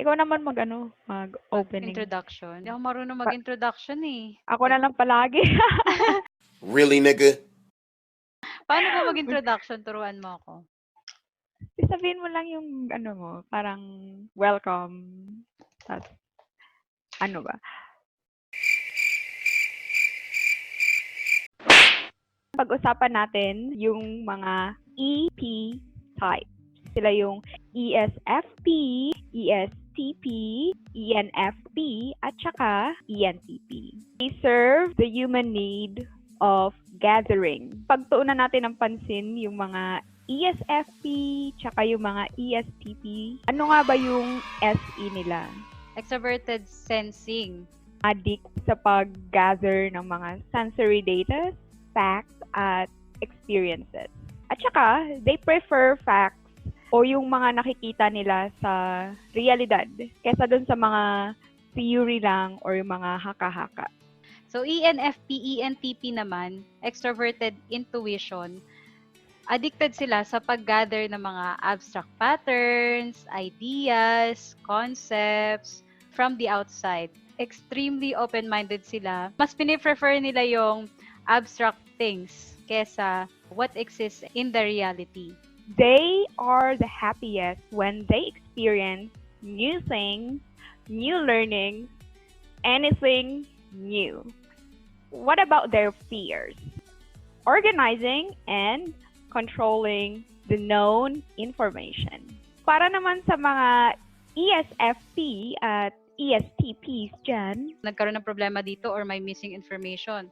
Ikaw naman mag-opening. Mag-introduction. Hindi ako marunong mag-introduction eh. Ako na lang palagi. Really, nigga? Paano ba mag-introduction? Turuan mo ako. Sabihin mo lang yung mo, parang welcome. Tapos, ano ba? Pag-usapan natin yung mga EP type. Sila yung ESFP, ESTP, ENFP, at saka ENTP. They serve the human need of gathering. Pagtuunan natin ng pansin yung mga ESFP, tsaka yung mga ESTP. Ano nga ba yung SE nila? Extroverted sensing. Addict sa pag-gather ng mga sensory data, facts, at experiences. At saka, they prefer facts o yung mga nakikita nila sa realidad kesa dun sa mga theory lang or yung mga haka-haka. So, ENFP, ENTP naman, extroverted intuition, addicted sila sa pag-gather ng mga abstract patterns, ideas, concepts from the outside. Extremely open-minded sila. Mas piniprefer nila yung abstract things kesa what exists in the reality. They are the happiest when they experience new things, new learning, anything new. What about their fears? Organizing and controlling the known information. Para naman sa mga ESFP at ESTPs dyan, Nagkaroon ng problema dito or may missing information.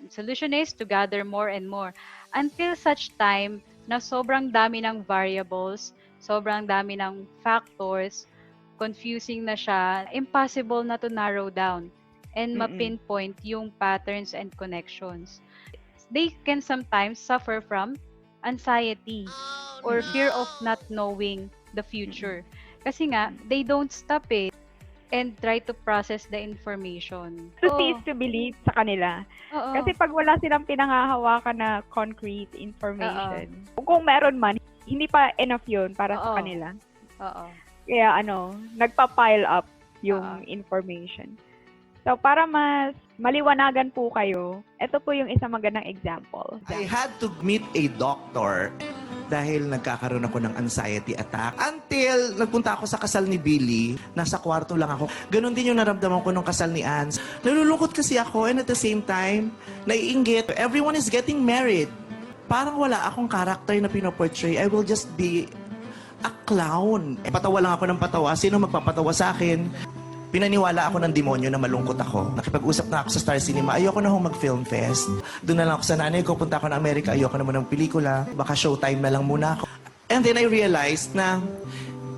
Solution is to gather more and more until such time na sobrang dami ng variables, sobrang dami ng factors, confusing na siya, impossible na to narrow down and ma-pinpoint yung patterns and connections. They can sometimes suffer from anxiety or fear of not knowing the future. Kasi nga, they don't stop and try to process the information. to cease to believe sa kanila. Oo. Kasi pag wala silang pinangahawakan na concrete information, kung meron man, hindi pa enough yun para sa Oo. kanila. Oo. Kaya nagpa-pile up yung information. So, para mas maliwanagan po kayo, ito po yung isang magandang example. I had to meet a doctor dahil nagkakaroon ako ng anxiety attack. Until nagpunta ako sa kasal ni Billy, nasa kwarto lang ako. Ganon din yung naramdaman ko nung kasal ni Ann. Nalulungkot kasi ako and at the same time, naiinggit. Everyone is getting married. Parang wala akong character na pinoportray. I will just be a clown. Patawa lang ako ng patawa. Sino magpapatawa sa akin? Pinaniwala ako ng demonyo na malungkot ako. Nakipag-usap na ako sa Star Cinema. Ayoko na hong mag-film fest. Doon na lang ako sa nanay ko. Punta ako na Amerika. Ayoko naman ng pelikula. Baka showtime na lang muna ako. And then I realized na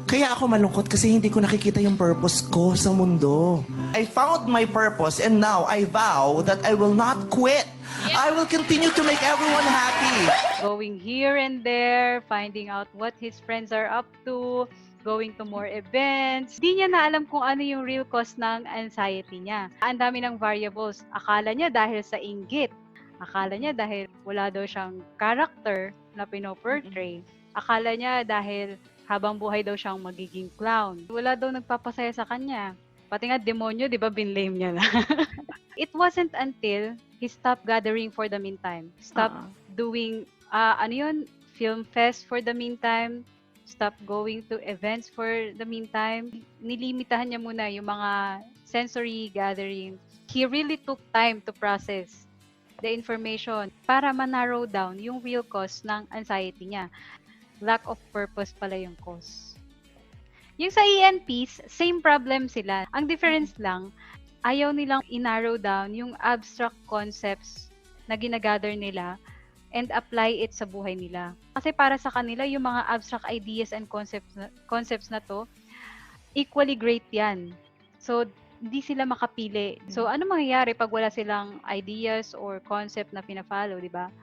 kaya ako malungkot kasi hindi ko nakikita yung purpose ko sa mundo. I found my purpose and now I vow that I will not quit. I will continue to make everyone happy. Going here and there, finding out what his friends are up to, going to more events. Di niya na alam kung ano yung real cause ng anxiety niya. Ang dami ng variables. Akala niya dahil sa inggit. Akala niya dahil wala daw siyang character na pinoportray. Akala niya dahil habang buhay daw siyang magiging clown. Wala daw nagpapasaya sa kanya. Pati nga demonyo, di ba, binlame niya na. It wasn't until he stopped gathering for the meantime. Stopped doing, film fest for the meantime. Stop going to events for the meantime. Nilimitahan niya muna yung mga sensory gathering. He really took time to process the information para ma-narrow down yung real cause ng anxiety niya. Lack of purpose pala yung cause. Yung sa ENPs, same problem sila. Ang difference lang, ayaw nilang i-narrow down yung abstract concepts na ginagather nila and apply it sa buhay nila. Kasi para sa kanila, yung mga abstract ideas and concepts na to, equally great yan. So, hindi sila makapili. So, ano mangyayari pag wala silang ideas or concept na pina-follow, di ba?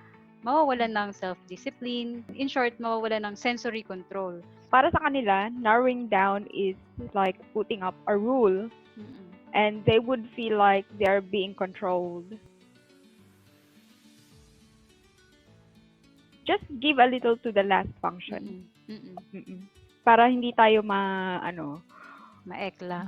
Mawawalan ng self-discipline. In short, mawawalan ng sensory control. Para sa kanila, narrowing down is like putting up a rule and they would feel like they're being controlled. Just give a little to the last function. Para hindi tayo Maekla.